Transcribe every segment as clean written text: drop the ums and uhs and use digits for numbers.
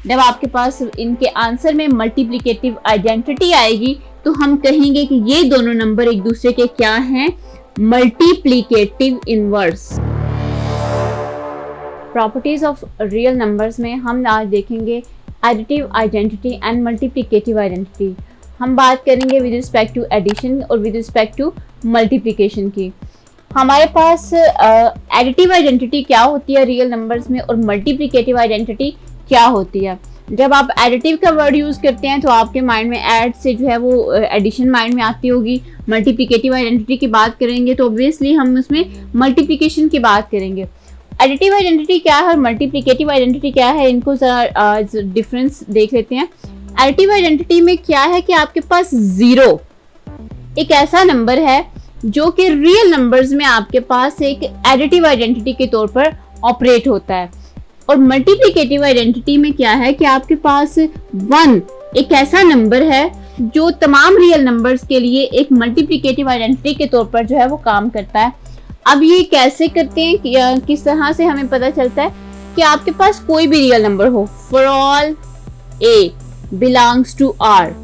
जब आपके पास इनके आंसर में मल्टीप्लिकेटिव आइडेंटिटी आएगी तो हम कहेंगे कि ये दोनों नंबर एक दूसरे के क्या हैं, multiplicative inverse. Properties of real numbers में हम आज देखेंगे additive identity and multiplicative identity. हम बात करेंगे विद रिस्पेक्ट टू एडिशन और विद रिस्पेक्ट टू मल्टीप्लिकेशन की। हमारे पास एडिटिव आइडेंटिटी क्या होती है रियल नंबर्स में और मल्टीप्लिकेटिव आइडेंटिटी क्या होती है। जब आप एडिटिव का वर्ड यूज़ करते हैं तो आपके माइंड में ऐड से जो है वो एडिशन माइंड में आती होगी। मल्टीप्लिकेटिव आइडेंटिटी की बात करेंगे तो ऑब्वियसली हम उसमें मल्टीप्लिकेशन की बात करेंगे। एडिटिव आइडेंटिटी क्या है और मल्टीप्लिकेटिव आइडेंटिटी क्या है, इनको ज़रा डिफरेंस देख लेते हैं। एडिटिव आइडेंटिटी में क्या है कि आपके पास 0 एक ऐसा नंबर है जो कि रियल नंबर्स में आपके पास एक एडिटिव आइडेंटिटी के तौर पर ऑपरेट होता है। और मल्टीप्लिकेटिव आइडेंटिटी में क्या है कि आपके पास 1 एक ऐसा नंबर है जो तमाम रियल नंबर्स के लिए एक मल्टीप्लिकेटिव आइडेंटिटी के तौर पर जो है वो काम करता है। अब ये कैसे करते हैं, किस तरह से हमें पता चलता है कि आपके पास कोई भी रियल नंबर हो, for all A belongs to R,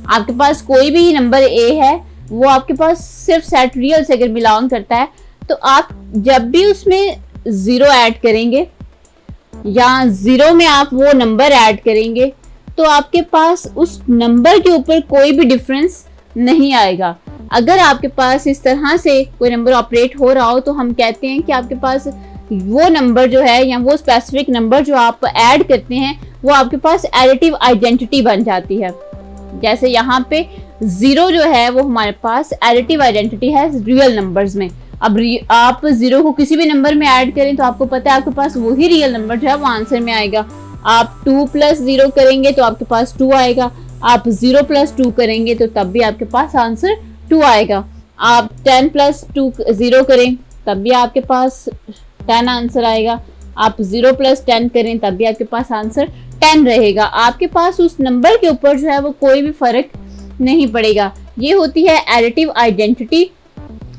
आपके पास कोई भी नंबर ए है वो आपके पास सिर्फ सेट रियल से अगर बिलोंग करता है तो आप जब भी उसमें 0 ऐड करेंगे या 0 में आप वो नंबर ऐड करेंगे तो आपके पास उस नंबर के ऊपर कोई भी डिफरेंस नहीं आएगा। अगर आपके पास इस तरह से कोई नंबर ऑपरेट हो रहा हो तो हम कहते हैं कि आपके पास वो नंबर जो है या वो स्पेसिफिक नंबर जो आप ऐड करते हैं वो आपके पास एडिटिव आइडेंटिटी बन जाती है। जैसे यहाँ पे 0 जो है वो हमारे पास एडिटिव आइडेंटिटी है रियल नंबर्स में। अब आप 0 को किसी भी नंबर में ऐड करें तो आपको पता है आपके पास वही रियल नंबर जो है वो आंसर में आएगा। आप 2 + 0 करेंगे तो आपके पास 2 आएगा, आप 0 + 2 करेंगे तो तब भी आपके पास आंसर 2 आएगा, आप 10 + 2 0 करें तब भी आपके पास 10 आंसर आएगा, आप 0 + 10 करें तब भी आपके पास आंसर 10 रहेगा। आपके पास उस नंबर के ऊपर जो है वो कोई भी फर्क नहीं पड़ेगा। ये होती है एडिटिव आइडेंटिटी।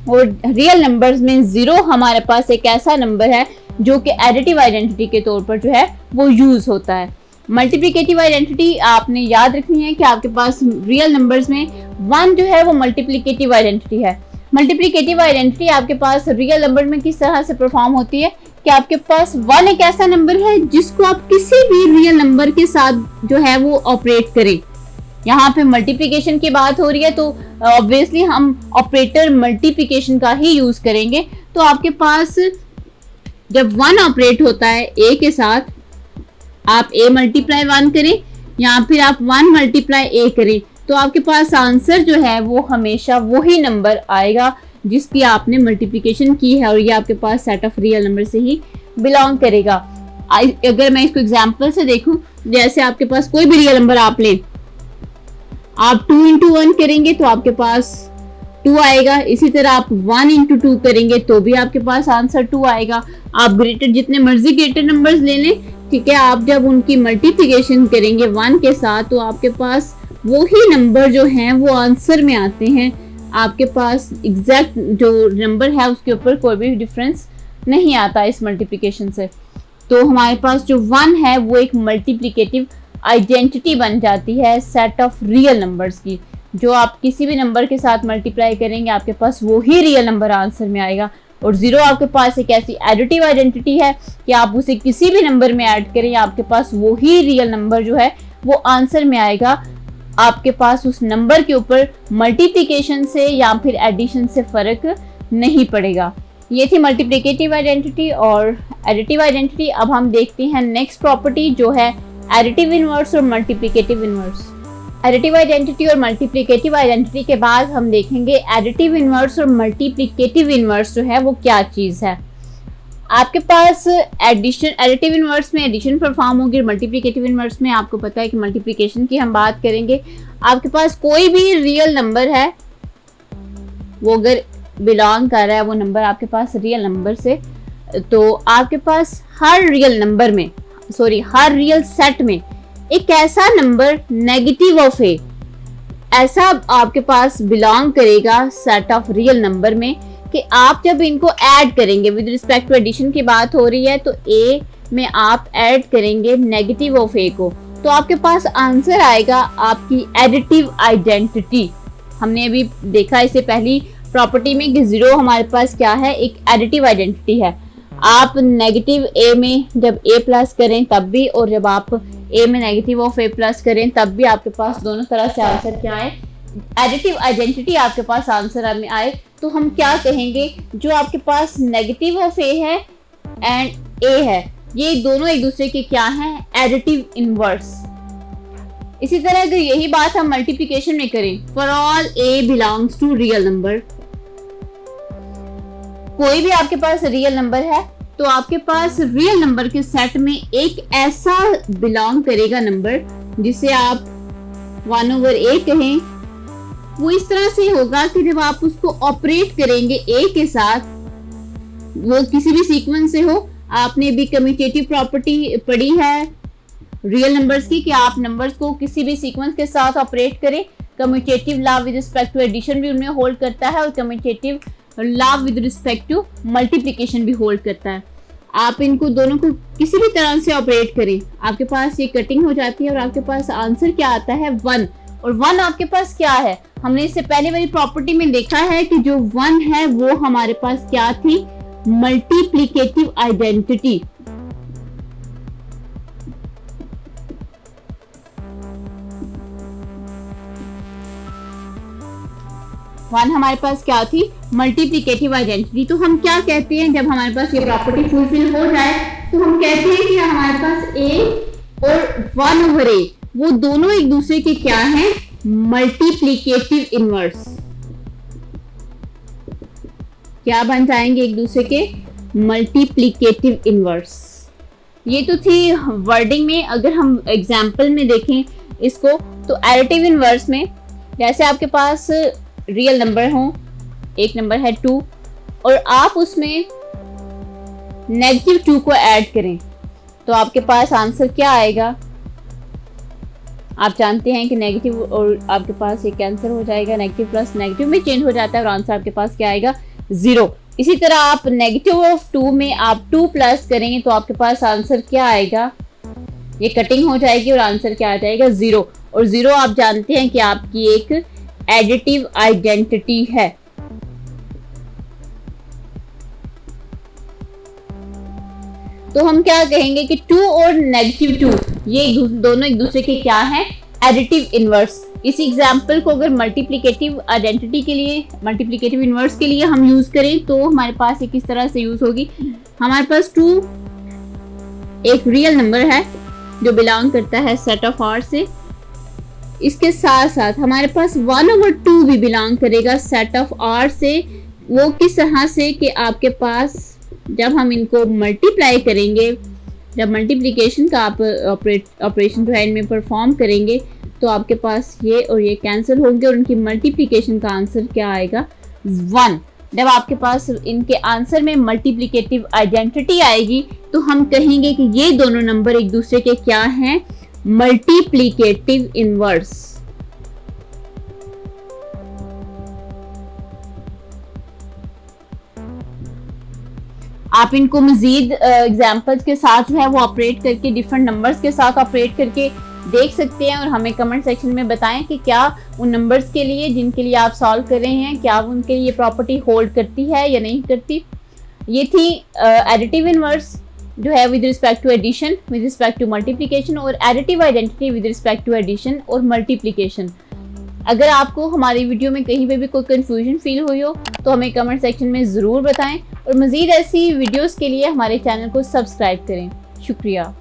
और रियल नंबर्स में 0 हमारे पास एक ऐसा नंबर है जो कि एडिटिव आइडेंटिटी के तौर पर जो है वो यूज होता है। मल्टीप्लिकेटिव आइडेंटिटी आपने याद रखनी है कि आपके पास रियल नंबर्स में 1 जो है वो मल्टीप्लिकेटिव आइडेंटिटी है। मल्टीप्लिकेटिव आइडेंटिटी आपके पास रियल नंबर में किस तरह से परफॉर्म होती है कि आपके पास 1 एक ऐसा नंबर है जिसको आप किसी भी रियल नंबर के साथ जो है वो ऑपरेट करें। यहाँ पे मल्टीप्लिकेशन की बात हो रही है तो ऑब्वियसली हम ऑपरेटर मल्टीप्लिकेशन का ही यूज करेंगे। तो आपके पास जब 1 ऑपरेट होता है ए के साथ, आप a × 1 करें या फिर आप 1 × a करें तो आपके पास आंसर जो है वो हमेशा वही नंबर आएगा जिसकी आपने मल्टीप्लिकेशन की है और ये आपके पास सेट ऑफ रियल नंबर से ही बिलोंग करेगा। अगर मैं इसको एग्जांपल से देखूं, जैसे आपके पास कोई भी रियल नंबर आप लें, आप 2 × 1 करेंगे तो आपके पास 2 आएगा। इसी तरह आप 1 × 2 करेंगे तो भी आपके पास आंसर 2 आएगा। आप जितने मर्जी ग्रेटर नंबर्स ले लें, ठीक है, आप जब उनकी मल्टीप्लिकेशन करेंगे 1 के साथ तो आपके पास वही नंबर जो हैं वो आंसर में आते हैं। आपके पास एग्जैक्ट जो नंबर है उसके ऊपर कोई भी डिफरेंस नहीं आता इस मल्टीप्लिकेशन से। तो हमारे पास जो 1 है वो एक मल्टीप्लिकेटिव आइडेंटिटी बन जाती है सेट ऑफ रियल नंबर्स की। जो आप किसी भी नंबर के साथ मल्टीप्लाई करेंगे आपके पास वही रियल नंबर आंसर में आएगा। और 0 आपके पास एक ऐसी एडिटिव आइडेंटिटी है कि आप उसे किसी भी नंबर में ऐड करें आपके पास वही रियल नंबर जो है वो आंसर में आएगा। आपके पास उस नंबर के ऊपर मल्टीप्लिकेशन से या फिर एडिशन से फर्क नहीं पड़ेगा। ये थी मल्टीप्लिकेटिव आइडेंटिटी और एडिटिव आइडेंटिटी। अब हम देखते हैं नेक्स्ट प्रॉपर्टी जो है एडिटिव इनवर्स और मल्टीप्लिकेटिव इनवर्स। एडिटिव आइडेंटिटी और मल्टीप्लिकेटिव आइडेंटिटी के बाद हम देखेंगे एडिटिव इनवर्स और मल्टीप्लिकेटिव इनवर्स जो है वो क्या चीज़ है। आपके पास एडिटिव इनवर्स में एडिशन परफॉर्म होगी, मल्टीप्लिकेटिव इनवर्स में आपको पता है कि मल्टीप्लिकेशन की हम बात करेंगे। आपके पास कोई भी रियल नंबर है वो अगर बिलोंग कर रहा है वो नंबर आपके पास रियल नंबर से, तो आपके पास हर रियल सेट में एक ऐसा नंबर नेगेटिव ऑफ ए ऐसा आपके पास बिलोंग करेगा सेट ऑफ रियल नंबर में कि आप जब इनको ऐड करेंगे, विद रिस्पेक्ट टू एडिशन की बात हो रही है, तो ए में आप ऐड करेंगे नेगेटिव ऑफ ए को, तो आपके पास आंसर आएगा आपकी एडिटिव आइडेंटिटी। हमने अभी देखा इससे पहली प्रॉपर्टी में कि 0 हमारे पास क्या है, एक एडिटिव आइडेंटिटी है। आप नेगेटिव ए में जब ए प्लस करें तब भी, और जब आप ए में नेगेटिव ऑफ ए प्लस करें तब भी आपके पास दोनों तरह से आंसर क्या है, एडिटिव आइडेंटिटी आपके पास आंसर में आए। तो हम क्या कहेंगे, जो आपके पास नेगेटिव ऑफ ए है एंड ए है, ये दोनों एक दूसरे के क्या हैं, एडिटिव इनवर्स। इसी तरह अगर यही बात हम मल्टीप्लिकेशन में करें, for all A belongs to real number, कोई भी आपके पास रियल नंबर है तो आपके पास रियल नंबर के सेट में एक ऐसा बिलोंग करेगा नंबर जिसे आप 1/a कहें। वो इस तरह से होगा कि जब आप उसको ऑपरेट करेंगे ए के साथ, वो किसी भी सीक्वेंस से हो। आपने भी कम्यूटेटिव प्रॉपर्टी पढ़ी है रियल नंबर्स की कि आप नंबर्स को किसी भी सीक्वेंस के साथ ऑपरेट करें। Commutative law with respect to addition भी उनमें होल्ड करता है और commutative law with respect to multiplication भी होल्ड करता है। आप इनको दोनों को किसी भी तरह से ऑपरेट करें, आपके पास ये कटिंग हो जाती है और आपके पास आंसर क्या आता है, 1। और 1 आपके पास क्या है, हमने इससे पहले वाली प्रॉपर्टी में देखा है कि जो 1 है वो हमारे पास क्या थी, मल्टीप्लिकेटिव आइडेंटिटी। वन हमारे पास क्या थी, मल्टीप्लिकेटिव आइडेंटिटी। तो हम क्या कहते हैं, जब हमारे पास ये प्रॉपर्टी फुलफिल हो जाए तो हम कहते हैं कि हमारे पास a और 1/a वो दोनों एक दूसरे के क्या हैं, मल्टीप्लिकेटिव इनवर्स। क्या बन जाएंगे एक दूसरे के, मल्टीप्लिकेटिव इनवर्स। ये तो थी वर्डिंग में। अगर हम एग्जाम्पल में देखें इसको, तो एडिटिव इनवर्स में जैसे आपके पास रियल नंबर हो, एक नंबर है 2 और आप उसमें नेगेटिव 2 को ऐड करें तो आपके पास आंसर क्या आएगा। आप जानते हैं कि नेगेटिव और आपके पास ये कैंसिल हो जाएगा, नेगेटिव प्लस नेगेटिव में चेंज हो जाता है और आंसर आपके पास क्या आएगा, 0। इसी तरह आप नेगेटिव ऑफ 2 में आप 2 प्लस करेंगे तो आपके पास आंसर क्या आएगा, ये कटिंग हो जाएगी और आंसर क्या आ जाएगा, 0। और 0 आप जानते हैं कि आपकी एक एडिटिव आइडेंटिटी है। तो हम क्या कहेंगे कि 2 और नेगेटिव 2 ये दोनों एक दूसरे के क्या हैं, एडिटिव इनवर्स। इस एग्जाम्पल को अगर मल्टीप्लिकेटिव आइडेंटिटी के लिए, मल्टीप्लिकेटिव इनवर्स के लिए हम यूज करें तो हमारे पास ये किस तरह से यूज होगी, हमारे पास 2 एक रियल नंबर है जो बिलोंग करता है सेट ऑफ आर से, इसके साथ साथ हमारे पास 1/2 भी बिलोंग करेगा सेट ऑफ आर से। वो किस तरह से कि आपके पास जब हम इनको मल्टीप्लाई करेंगे, जब मल्टीप्लिकेशन का आप ऑपरेशन जो है इनमें परफॉर्म करेंगे तो आपके पास ये और ये कैंसिल होंगे और उनकी मल्टीप्लिकेशन का आंसर क्या आएगा, 1। जब आपके पास इनके आंसर में मल्टीप्लिकेटिव आइडेंटिटी आएगी तो हम कहेंगे कि ये दोनों नंबर एक दूसरे के क्या हैं, मल्टीप्लिकेटिव इनवर्स। आप इनको मजीद एग्जाम्पल्स के साथ जो है वो ऑपरेट करके, डिफरेंट नंबर्स के साथ ऑपरेट करके देख सकते हैं और हमें कमेंट सेक्शन में बताएं कि क्या उन नंबर्स के लिए जिनके लिए आप सॉल्व कर रहे हैं, क्या उनके लिए प्रॉपर्टी होल्ड करती है या नहीं करती। ये थी एडिटिव इनवर्स जो है with respect to addition, with respect to multiplication, और additive identity with respect to addition और मल्टीप्लिकेशन। अगर आपको हमारी वीडियो में कहीं पे भी कोई कंफ्यूजन फील हुई हो तो हमें कमेंट सेक्शन में ज़रूर बताएं और मज़ीद ऐसी वीडियोस के लिए हमारे चैनल को सब्सक्राइब करें। शुक्रिया।